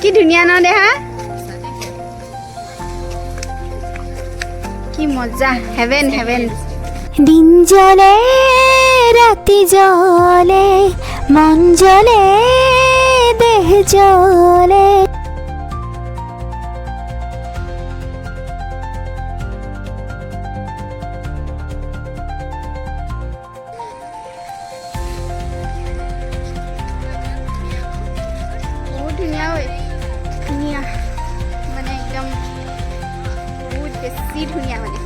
কি ধুনীয়া ন দেহা কি মজা হেভেন হেভেন দিন জ্বলে রাতি জ্বলে মন জ্বলে দেহ জ্বলে বহুত ধুনীয়া ঐ ধুনীয়া মানে একদম বহুত বেছি ধুনীয়া মানে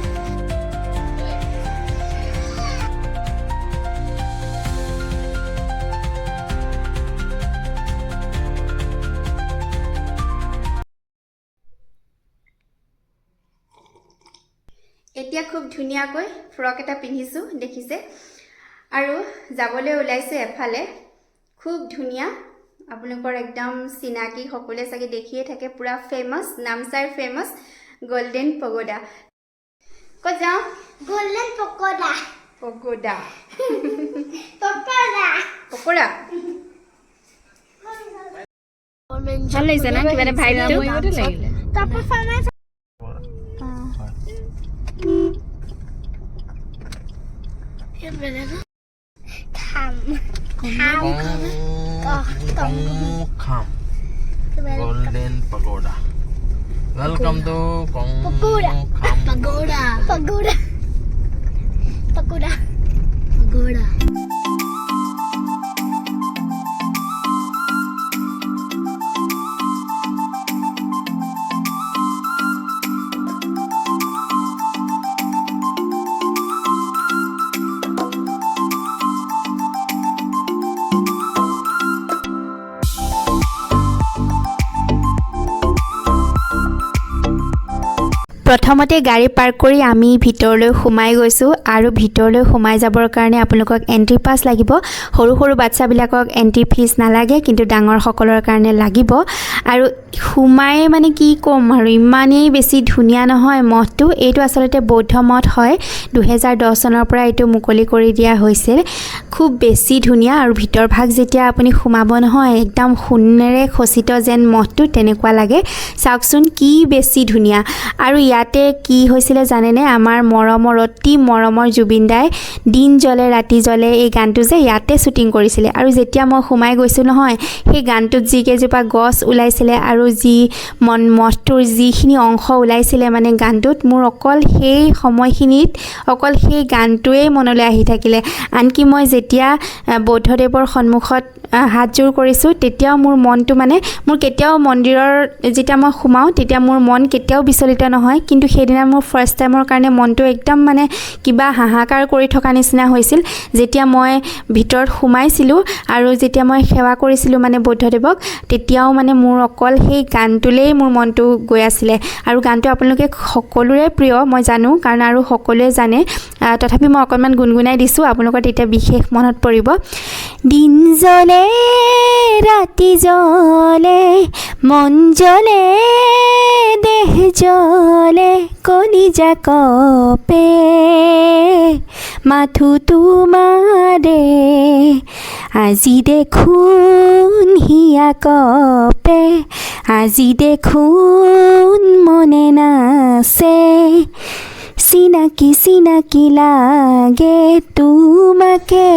এতিয়া খুব ধুনীয়াকৈ ফ্ৰক এটা পিন্ধিছোঁ দেখিছে আৰু যাবলৈ ওলাইছোঁ এফালে খুব ধুনীয়া আপোনালোকৰ একদম চিনাকি সকলোৱে চাগে দেখিয়ে থাকে পুৰা ফেমাছ নামচাইৰ ফেমাছ গোল্ডেন পগোডা ক'ত যাওঁ গোল্ডেন পকোডা পগোডা পকোডা পকোৰা ভাল লাগিছে না কিবা এটা ভাইবটো তারপর ফার্মে খাম Kong Golden Pagoda. Welcome to Kong Pagoda. Kham pagoda pagoda pagoda pagoda প্ৰথমতে গাড়ী পাৰ্ক কৰি আমি ভিতৰলৈ সোমাই গৈছোঁ আৰু ভিতৰলৈ সোমাই যাবৰ কাৰণে আপোনালোকক এন্ট্ৰি পাছ লাগিব সৰু সৰু বাচ্চাবিলাকক এন্ট্ৰি ফিজ নালাগে কিন্তু ডাঙৰসকলৰ কাৰণে লাগিব আৰু সোমাই মানে কি ক'ম আৰু ইমানেই বেছি ধুনীয়া নহয় মঠটো এইটো আচলতে বৌদ্ধ মঠ হয় 2010 চনৰ পৰা এইটো মুকলি কৰি দিয়া হৈছিল খুব বেছি ধুনীয়া আৰু ভিতৰ ভাগ যেতিয়া আপুনি সোমাব নহয় একদম সোণেৰে খচিত যেন মঠটো তেনেকুৱা লাগে চাওকচোন কি বেছি ধুনীয়া আৰু ইয়াতে কি হৈছিলে জানেনে আমাৰ মৰমৰ অতি মৰমৰ জুবিন দাই দিন জ্বলে ৰাতি জ্বলে এই গানটো যে ইয়াতে শ্বুটিং কৰিছিলে আৰু যেতিয়া মই সোমাই গৈছোঁ নহয় সেই গানটোত যি কেইজোপা গছ ওলাইছিলে আৰু যি মঠটোৰ যিখিনি অংশ ওলাইছিলে মানে গানটোত মোৰ অকল সেই সময়খিনিত অকল সেই গানটোৱেই মনলৈ আহি থাকিলে আনকি মই যেতিয়া বৌদ্ধদেৱৰ সন্মুখত হাতজোৰ কৰিছোঁ তেতিয়াও মোৰ মনটো মানে মোৰ কেতিয়াও মন্দিৰৰ যেতিয়া মই সোমাওঁ তেতিয়া মোৰ মন কেতিয়াও বিচলিত নহয় কিন্তু সেইদিনা মোৰ ফাৰ্ষ্ট টাইমৰ কাৰণে মনটো একদম মানে কিবা হাহাকাৰ কৰি থকা নিচিনা হৈছিল যেতিয়া মই ভিতৰত সোমাইছিলোঁ আৰু যেতিয়া মই সেৱা কৰিছিলোঁ মানে বৌদ্ধদেৱক তেতিয়াও মানে মোৰ অকল সেই গানটোলেই মোৰ মনটো গৈ আছিলে আৰু গানটো আপোনালোকে সকলোৰে প্ৰিয় মই জানো কাৰণ আৰু সকলোৱে জানে তথাপি মই অকণমান গুণগুণাই দিছোঁ আপোনালোকৰ তেতিয়া বিশেষ মনত পৰিব দিন জ্বলে রাতি জ্বলে মন জ্বলে দেহ জ্বলে কলিজা কপে মাথো তোমারে আজি দেখোন হিয়া কপে আজি দেখোন মনে নাচে চিনাকি চিনাকি লাগে তোমাকে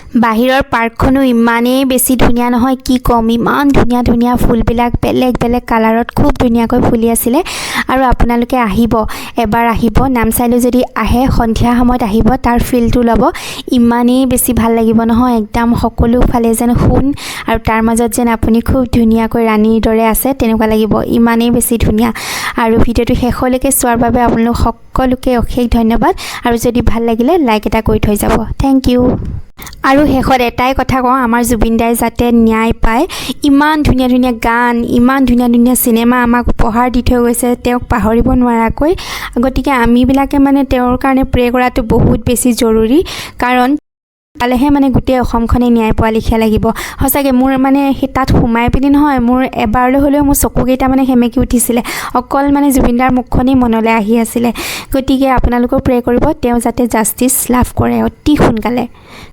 বাহিৰৰ পাৰ্কখনো ইমানেই বেছি ধুনীয়া নহয় কি ক'ম ইমান ধুনীয়া ধুনীয়া ফুলবিলাক বেলেগ বেলেগ কালাৰত খুব ধুনীয়াকৈ ফুলি আছিলে আৰু আপোনালোকে আহিব এবাৰ আহিব নামচাইলৈ যদি আহে সন্ধিয়া সময়ত আহিব তাৰ ফিলটো ল'ব ইমানেই বেছি ভাল লাগিব নহয় একদম সকলো ফালে যেন সোণ আৰু তাৰ মাজত যেন আপুনি খুব ধুনীয়াকৈ ৰাণীৰ দৰে আছে তেনেকুৱা লাগিব ইমানেই বেছি ধুনীয়া আৰু ভিডিঅ'টো শেষলৈকে চোৱাৰ বাবে আপোনালোক সকলোকে অশেষ ধন্যবাদ আৰু যদি ভাল লাগিলে লাইক এটা কৰি থৈ যাব থেংক ইউ আৰু শেষত এটাই কথা কওঁ আমাৰ জুবিন দাই যাতে ন্যায় পায় ইমান ধুনীয়া ধুনীয়া গান ইমান ধুনীয়া ধুনীয়া চিনেমা আমাক উপহাৰ দি থৈ গৈছে তেওঁক পাহৰিব নোৱাৰাকৈ গতিকে আমিবিলাকে মানে তেওঁৰ কাৰণে প্ৰে কৰাটো বহুত বেছি জৰুৰী কাৰণ পালেহে মানে গোটেই অসমখনে ন্যায় পোৱা লিখীয়া লাগিব সঁচাকৈ মোৰ মানে সেই তাত সোমাই পিনি নহয় মোৰ এবাৰলৈ হ'লেও মোৰ চকুকেইটা মানে সেমেকি উঠিছিলে অকল মানে জুবিনদাৰ মুখখনেই মনলৈ আহি আছিলে গতিকে আপোনালোকেও প্ৰে কৰিব তেওঁ যাতে জাষ্টিচ লাভ কৰে অতি সোনকালে